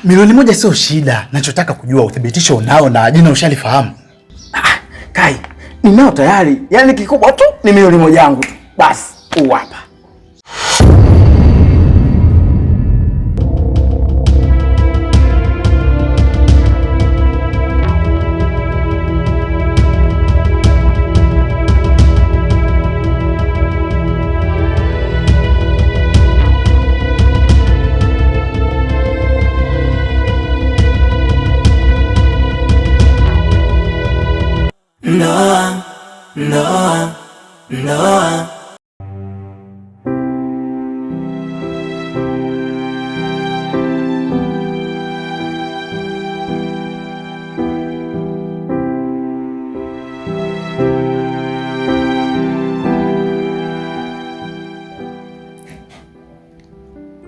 Milioni moja sio shida. Nachotaka kujua uthibitisho unao na jina ushalifahamu. Kai, ninao tayari. Yaani kikubwa tu ni milioni moja yangu tu. Basi, huu hapa. Ndoa.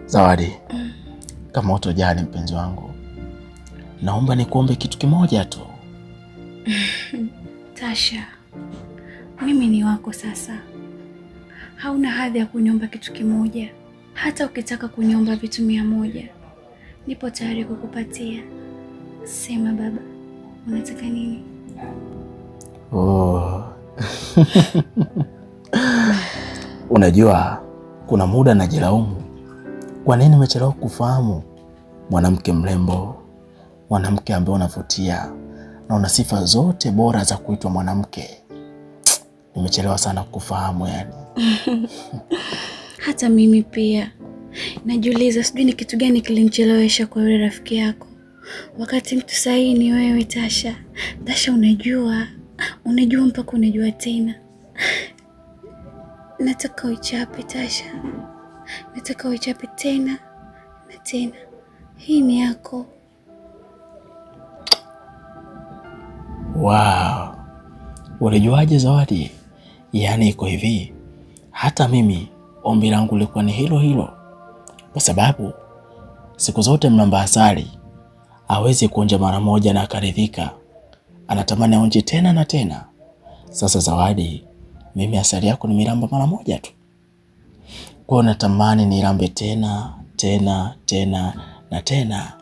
Zawadi, kama utojali mpenzi wangu, naomba nikuombe kitu kimoja tu. Tasha, mimi ni wako sasa. Hauna hadhi ya kuniomba kitu kimoja. Hata ukitaka kuniomba vitu 100, nipo tayari kukupatia. Sema baba, unataka nini? Oh. Unajua, kuna muda najilaumu. Kwa nini nimechelewa kufahamu mwanamke mrembo, mwanamke ambaye unavutia na una sifa zote bora za kuitwa mwanamke? Nimechelewa sana kufahamu yani. Hata mimi pia najiuliza, sijui ni kitu gani kilinichelewesha kwa yule rafiki yako, wakati mtu sahihi ni wewe Tasha. Tasha, unajua mpaka unajua tena. Nataka uichape Tasha, nataka uichape tena na tena. Hii ni yako. Wow. Ulijuaje Zawadi? Yaani iko hivi, hata mimi ombi langu lilikuwa ni hilo hilo, kwa sababu siku zote mlamba asali hawezi kuonja mara moja na akaridhika, anatamani aonje tena na tena. Sasa Zawadi, mimi asali yako nimelamba mara moja tu, kwa natamani nilambe tena tena tena na tena.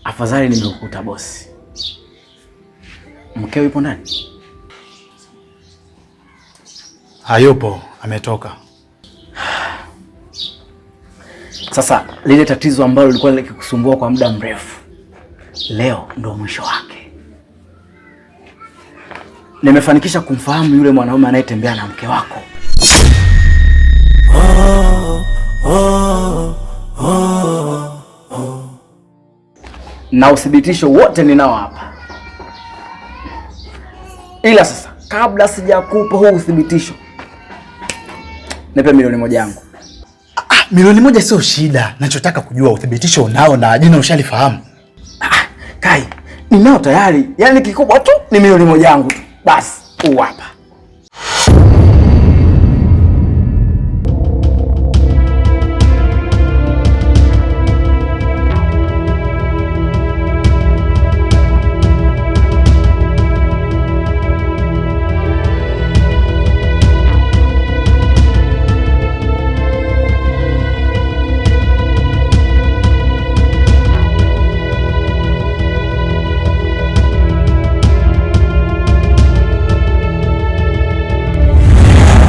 Afadhali nimekukuta bosi. Mkeo yupo ndani? Hayupo, ametoka. Sasa lile tatizo ambalo lilikuwa likikusumbua kwa muda mrefu, leo ndio mwisho wake. Nimefanikisha kumfahamu yule mwanaume anayetembea na mke wako. Na uthibitisho wote ninao hapa. Ila sasa, kabla sijakupa huu uthibitisho, nipe milioni moja yangu. Milioni moja sio shida. Nachotaka kujua uthibitisho unao na jina ushalifahamu. Kai, ninao tayari. Yaani kikubwa tu ni milioni moja yangu tu. Basi, huu hapa.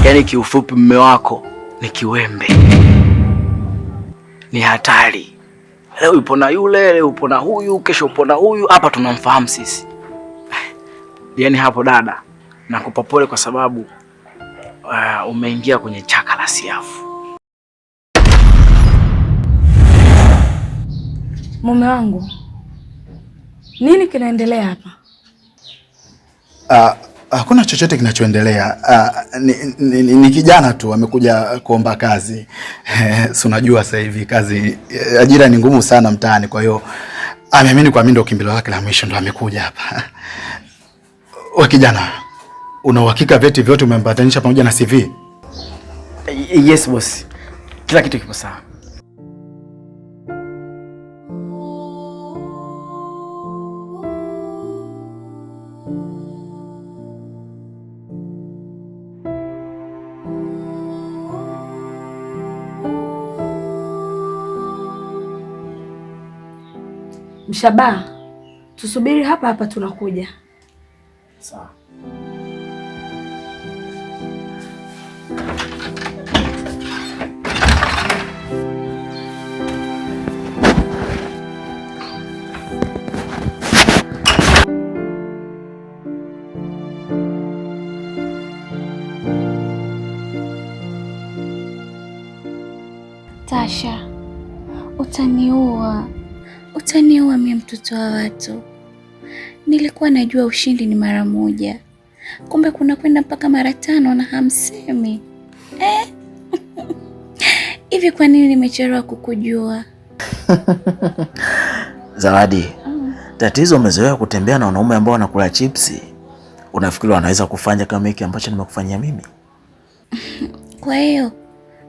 Yaani kiufupi mume wako ni kiwembe. Ni hatari. Leo yupo na yule, leo yupo na huyu, kesho yupo na huyu, hapa tunamfahamu sisi. Yaani hapo dada, nakupa pole kwa sababu umeingia kwenye chaka la siafu. Mume wangu, nini kinaendelea hapa? Hakuna chochote kinachoendelea. Ni kijana tu amekuja kuomba kazi. Si unajua sasa hivi kazi, ajira ni ngumu sana mtaani, kwa hiyo ameamini kwa mimi ndio kimbilio lake la mwisho, ndo amekuja hapa. Wewe kijana, una uhakika vyeti vyote umempatanisha pamoja na CV? Yes boss. Kila kitu kipo sawa. Mshabaha, tusubiri hapa hapa, tunakuja. Sawa. Tasha, utaniua. Utaniua mimi, mtoto wa watu. Nilikuwa najua ushindi ni mara moja, kumbe kuna kwenda mpaka mara 5 na hamsemi. Hivi kwa nini nimechelewa kukujua? Zawadi, tatizo umezoea kutembea na wanaume ambao wanakula chipsi. Unafikiri wanaweza kufanya kama hiki ambacho nimekufanyia mimi? Kwa hiyo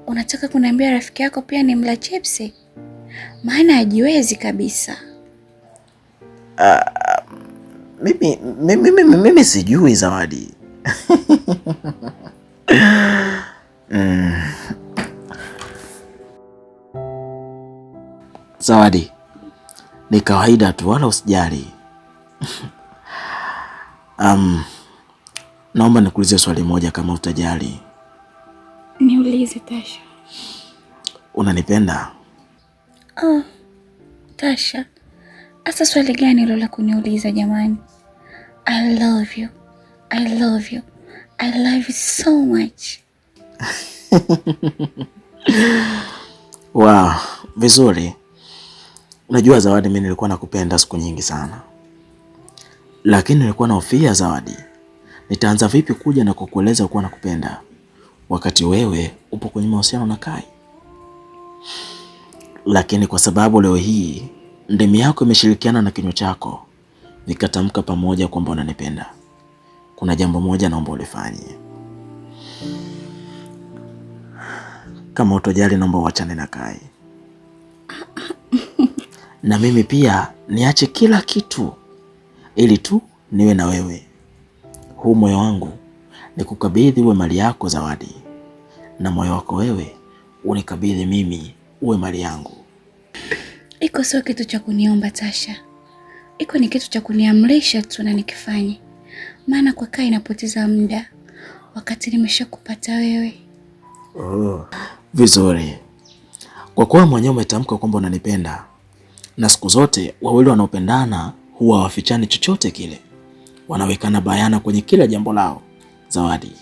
unataka kuniambia rafiki yako pia ni mla chipsi? Maana hajiwezi kabisa. Mimi sijui Zawadi. Zawadi, ni kawaida tu, wala usijali. Naomba nikuulize swali moja kama utajali. Niulize Tasha. Unanipenda? Oh, Tasha. Asa swali gani hilo la kuniuliza jamani? I love you. I love you. I love you so much. Wow, vizuri. Unajua Zawadi, mimi nilikuwa nakupenda siku nyingi sana. Lakini nilikuwa nahofia Zawadi, nitaanza vipi kuja na kukueleza kuwa nakupenda wakati wewe upo kwenye mahusiano na Kai. Lakini kwa sababu leo hii ndimi yako imeshirikiana na kinywa chako vikatamka pamoja kwamba unanipenda, kuna jambo moja naomba ulifanye. Kama utojali, naomba uachane na Kai. Na mimi pia niache kila kitu ili tu niwe na wewe. Huu moyo wangu nikukabidhi uwe mali yako Zawadi, na moyo wako wewe unikabidhi mimi uwe mali yangu. Iko sio kitu cha kuniomba Tasha. Iko ni kitu cha kuniamrisha tu na nikifanye. Maana kwa Kai inapoteza muda wakati nimeshakupata wewe. Oh, vizuri. Kwa kuwa mwenyewe umetamka kwamba unanipenda, na siku zote wawili wanaopendana huwa wafichani chochote kile, wanawekana bayana kwenye kila jambo lao. Zawadi,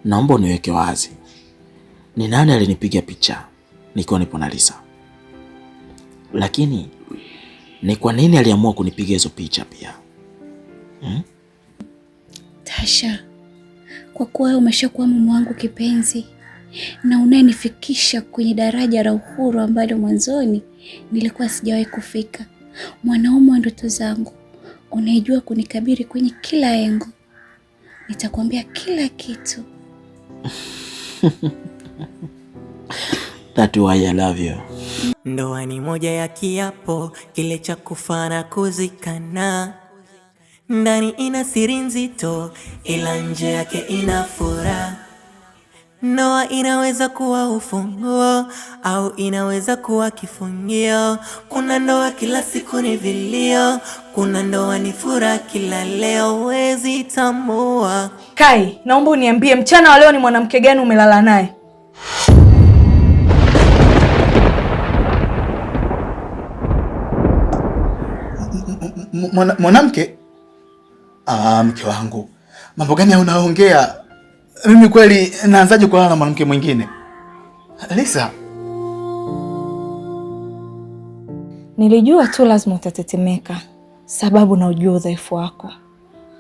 naomba uniweke wazi, ni nani alinipiga picha nikiwa nipo na Lisa? Lakini ni kwa nini aliamua kunipiga hizo picha pia? Tasha, kwa kuwa umeshakuwa mume wangu kipenzi na unayenifikisha kwenye daraja la uhuru ambalo mwanzoni nilikuwa sijawahi kufika, mwanaume wa ndoto zangu, unajua kunikabiri kwenye kila engo, nitakwambia kila kitu. That's why I love you. Ndoa ni moja ya kiapo kile cha kufa na kuzikana. Ndani ina siri nzito ila nje yake ina furaha. Ndoa inaweza kuwa ufunguo au inaweza kuwa kifungio. Kuna ndoa kila siku ni vilio, kuna ndoa ni furaha kila leo, wezi tambua. Kai, naomba uniambie mchana wa leo ni mwanamke gani umelala naye? Mwanamke? Mke wangu. Mambo gani unaongea? Mimi kweli naanzaje kulala na mwanamke mwingine? Lisa, nilijua tu lazima utatetemeka, sababu na ujua udhaifu wako.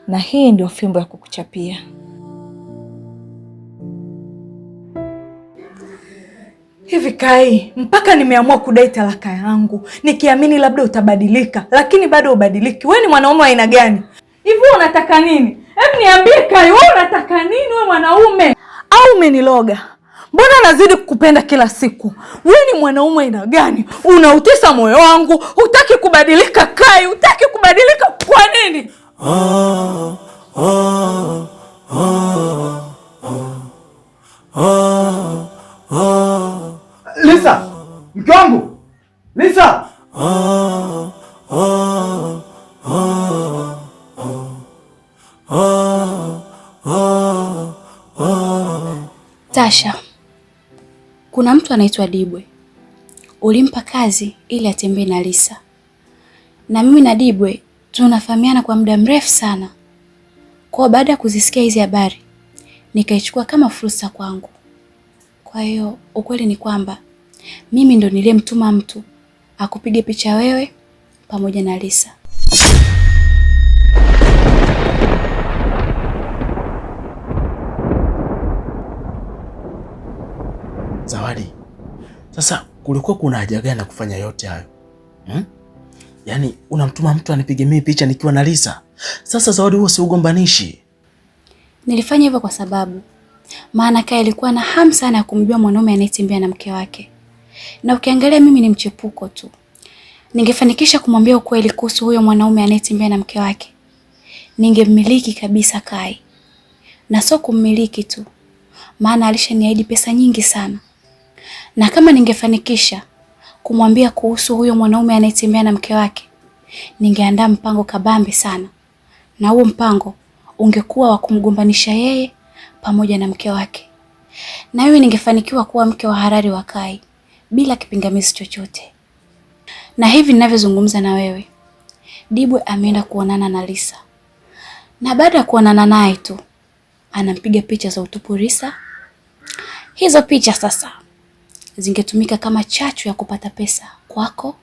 na hii ndio fimbo ya kukuchapia. Hivi Kai, mpaka nimeamua kudai talaka yangu nikiamini labda utabadilika, lakini bado ubadiliki. Wewe ni mwanaume wa aina gani? Hivi unataka nini? Hebu niambie Kai, wewe unataka nini wewe mwanaume? Au umeniloga? Mbona nazidi kukupenda kila siku? Wewe ni mwanaume aina gani? Unautesa moyo wangu, hutaki kubadilika Kai, hutaki kubadilika kwa nini? Lisa, mke wangu. Lisa. Tasha, kuna mtu anaitwa Dibwe. Ulimpa kazi ili atembee na Lisa. Na mimi na Dibwe tunafahamiana kwa muda mrefu sana. Kwa baada ya kuzisikia hizi habari, nikaichukua kama fursa kwangu. Kwa hiyo ukweli ni kwamba mimi ndo nilimtuma mtu akupige picha wewe pamoja na Lisa. Zawadi, sasa kulikuwa kuna haja gani ya kufanya yote hayo? Yaani unamtuma mtu anipige mimi picha nikiwa na Lisa. Sasa Zawadi, huo si ugombanishi. Nilifanya hivyo kwa sababu maana Kai alikuwa na hamu sana ya kumjua mwanaume anayetembea na mke wake. Na ukiangalia mimi ni mchepuko tu. Ningefanikisha kumwambia ukweli kuhusu huyo mwanaume anayetembea na mke wake, ningemiliki kabisa Kai. Na sio kummiliki tu, maana alishaniahidi pesa nyingi sana. Na kama ningefanikisha kumwambia kuhusu huyo mwanaume anayetembea na mke wake, ningeandaa mpango kabambe sana. Na huo mpango ungekuwa wa kumgombanisha yeye pamoja na mke wake. Na mimi ningefanikiwa kuwa mke wa halali wa Kai bila kipingamizi chochote. Na hivi ninavyozungumza na wewe, Dibwe ameenda kuonana na Lisa. Na baada ya kuonana naye tu, anampiga picha za utupu Lisa. Hizo picha sasa zingetumika kama chachu ya kupata pesa kwako,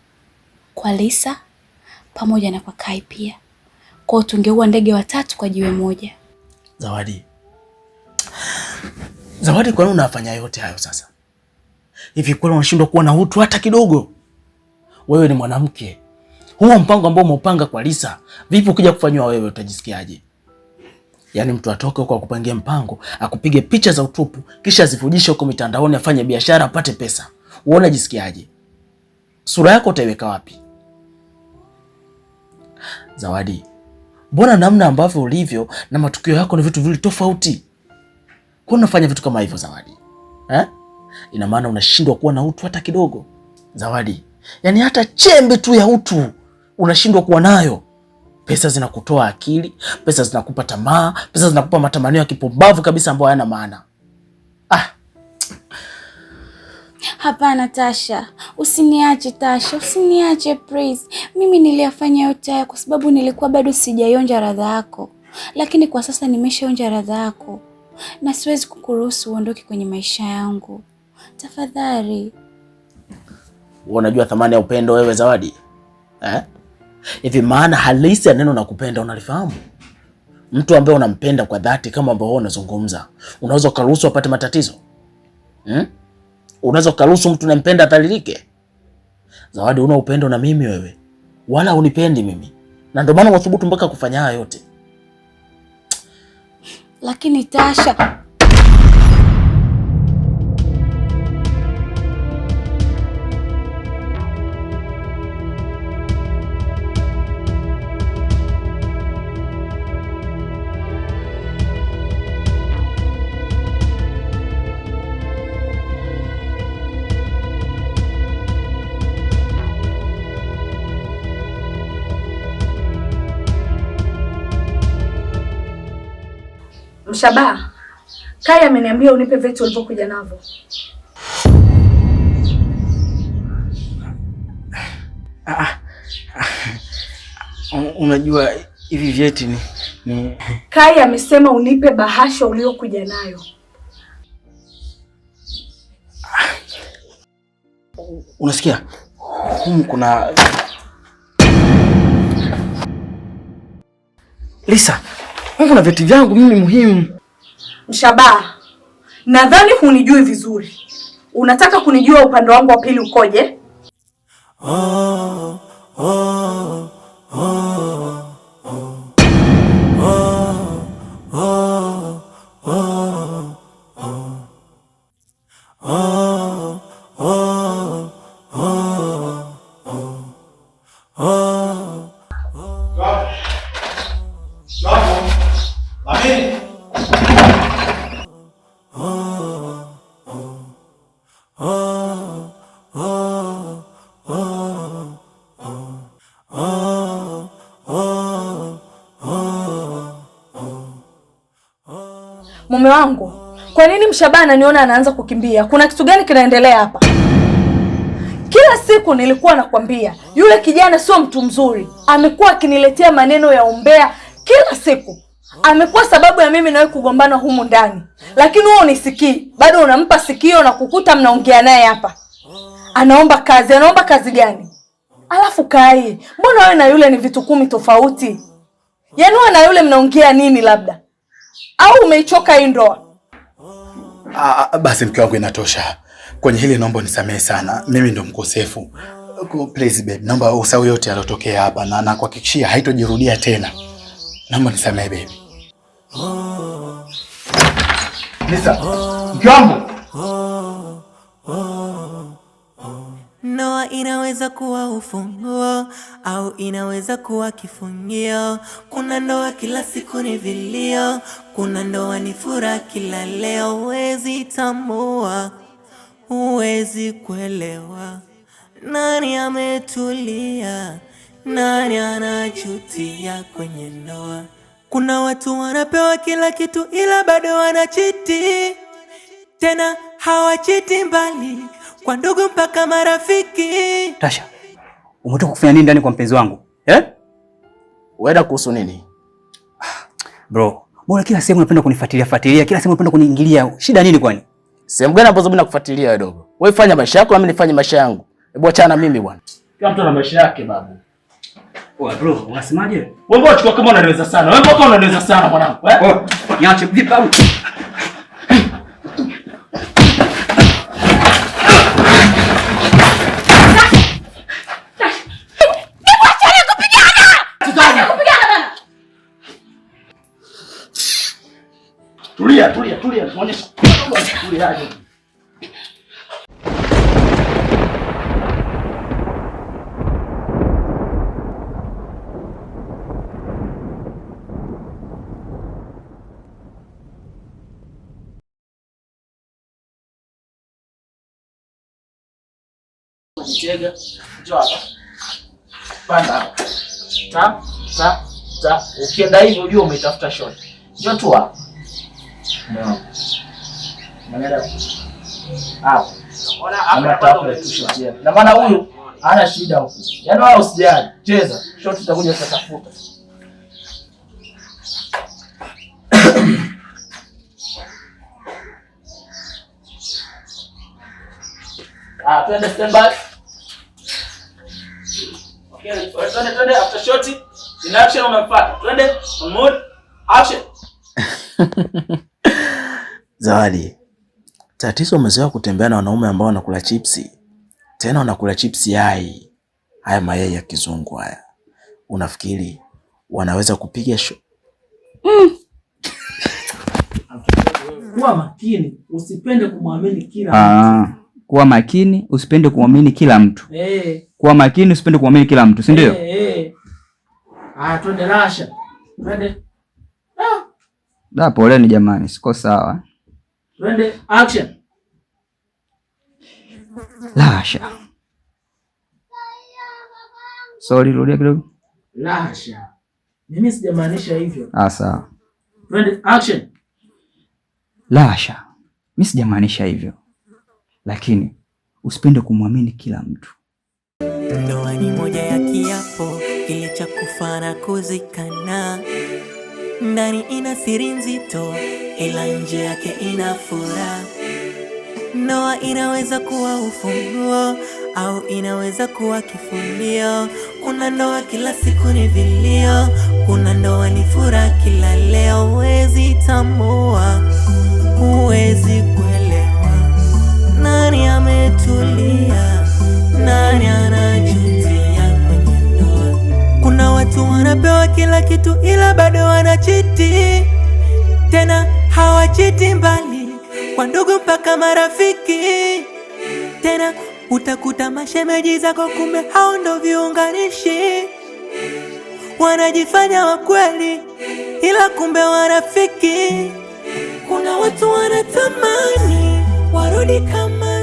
kwa Lisa, pamoja na kwa Kai pia. Kwa hiyo tungeua ndege watatu kwa jiwe moja. Zawadi, kwa nini unafanya yote hayo sasa? Hivi kwani unashindwa kuwa na utu hata kidogo? Wewe ni mwanamke. Huo mpango ambao umeupanga kwa Lisa, vipi ukija kufanywa wewe utajisikiaje? Yaani mtu atoke huko akupangie mpango, akupige picha za utupu, kisha azivujishe huko mitandaoni afanye biashara apate pesa. Wewe unajisikiaje? Sura yako utaiweka wapi? Zawadi, mbona namna ambavyo ulivyo na matukio yako ni vitu vile tofauti? Kwa nini unafanya vitu kama hivyo Zawadi? Ina maana unashindwa kuwa na utu hata kidogo. Zawadi, yaani hata chembe tu ya utu unashindwa kuwa nayo. Pesa zinakutoa akili, pesa zinakupa tamaa, pesa zinakupa matamanio ya kipumbavu kabisa ambayo hayana maana. Hapana Tasha, usiniache Tasha, usiniache please. Mimi niliyafanya yote haya kwa sababu nilikuwa bado sijaionja ladha yako. Lakini kwa sasa nimeshaonja ladha yako. Na siwezi kukuruhusu uondoke kwenye maisha yangu. Tafadhali. Unajua thamani ya upendo wewe Zawadi? Hivi maana halisi ya neno nakupenda unalifahamu? Mtu ambaye unampenda kwa dhati kama ambao unazungumza, unaweza kuruhusu apate matatizo? Unaweza kuruhusu mtu unampenda adhalilike? Zawadi, una upendo na mimi wewe, wala unipendi mimi. Na ndio maana unathubutu mpaka kufanya haya yote. Lakini Tasha, Mshabaha, Kai ameniambia unipe vitu ulivyokuja navyo. Unajua hivi vyeti ni Kai amesema unipe bahasha uliokuja nayo. Unasikia? Kuna Lisa, Wewe na vyeti vyangu mimi muhimu. Mshabaha, nadhani hunijui vizuri. Unataka kunijua upande wangu wa pili ukoje? Mume wangu, kwa nini Mshabaha ananiona anaanza kukimbia? Kuna kitu gani kinaendelea hapa? Kila siku nilikuwa nakwambia yule kijana sio mtu mzuri. Amekuwa akiniletea maneno ya umbea kila siku. Amekuwa sababu ya mimi na wewe kugombana humu ndani. Lakini wewe unisikii. Bado unampa sikio na kukuta mnaongea naye hapa. Anaomba kazi gani? Alafu Kai, mbona wewe na yule ni vitu 10 tofauti? Yaani wewe na yule mnaongea nini labda? Au umeichoka hii ndoa? Basi mke wangu inatosha. Kwenye hili naomba unisamehe sana. Mimi ndo mkosefu. Please babe, naomba usahau yote yalotokea hapa na kuhakikishia haitojirudia tena. Naomba nisamehe baby. Lisa, mke wangu. Ndoa inaweza kuwa ufunguo au inaweza kuwa kifungio. Kuna ndoa kila siku ni vilio, kuna ndoa ni furaha kila leo. Huwezi tambua, huwezi kuelewa nani ametulia, nani anajutia kwenye ndoa. Kuna watu wanapewa kila kitu ila bado wanachiti, tena hawachiti mbali, kwa ndugu mpaka marafiki. Tasha, umetoka kufanya nini ndani kwa mpenzi wangu? Uenda kuhusu nini? Bro, mbona kila sehemu unapenda kunifuatilia, kila sehemu unapenda kuniingilia? Shida nini kwani? Sehemu gani ambazo mimi nakufuatilia wewe dogo? Wewe fanya maisha yako na mimi nifanye maisha yangu. Hebu achana na mimi bwana. Kila mtu ana maisha yake babu. Poa bro, unasemaje? Wewe mbona chukua kama unaniweza sana? Wewe mbona unaniweza sana mwanangu? Niache vipi babu? Tulia. Muonyesha. Tulia aje. Chega. Njoo hapa. Panda. Ta. Ukienda hivyo unajua umetafuta shot. Njoo tu hapa. No. Maneno hapo. Unaona hapa tushatia. Na maana huyu hana shida huko. Yaani wao usijali. Cheza. Shot itakuja kutafuta. Twende stand by. Okay, twende after shot. In action unafuata. Twende on mode. Action. Zawadi, tatizo umezoea kutembea na wanaume ambao wanakula chipsi. Tena wanakula chipsi yai. Haya mayai ya kizungu haya. Unafikiri wanaweza kupiga Kuwa makini, usipende kumwamini kila mtu. Kuwa makini, usipende kumwamini kila mtu. Kuwa makini, usipende kumwamini kila mtu, si ndio? Twende Rasha. Twende. Poleni jamani, siko sawa. Twende action. Rasha. Sorry, rudia kidogo. Rasha. Mimi sijamaanisha hivyo. Sawa. Twende action. Rasha. Mimi sijamaanisha hivyo. Lakini usipende kumwamini kila mtu. Ndoa ni moja ya kiapo kile cha kufa na kuzikana. Ndani ina siri nzito ila nje yake ina furaha. Ndoa inaweza kuwa ufunguo au inaweza kuwa kifungio. Kuna ndoa kila siku ni vilio, kuna ndoa ni furaha kila leo. Huwezi tambua, huwezi kuelewa nani ametulia, nani anajutia kwenye ndoa. Kuna watu wanapewa kila kitu ila bado wanachiti, tena hawachiti mbali, kwa ndugu mpaka marafiki. Tena utakuta mashemeji zako kumbe hao ndo viunganishi, wanajifanya wakweli ila kumbe warafiki. Kuna watu wanatamani warudi kama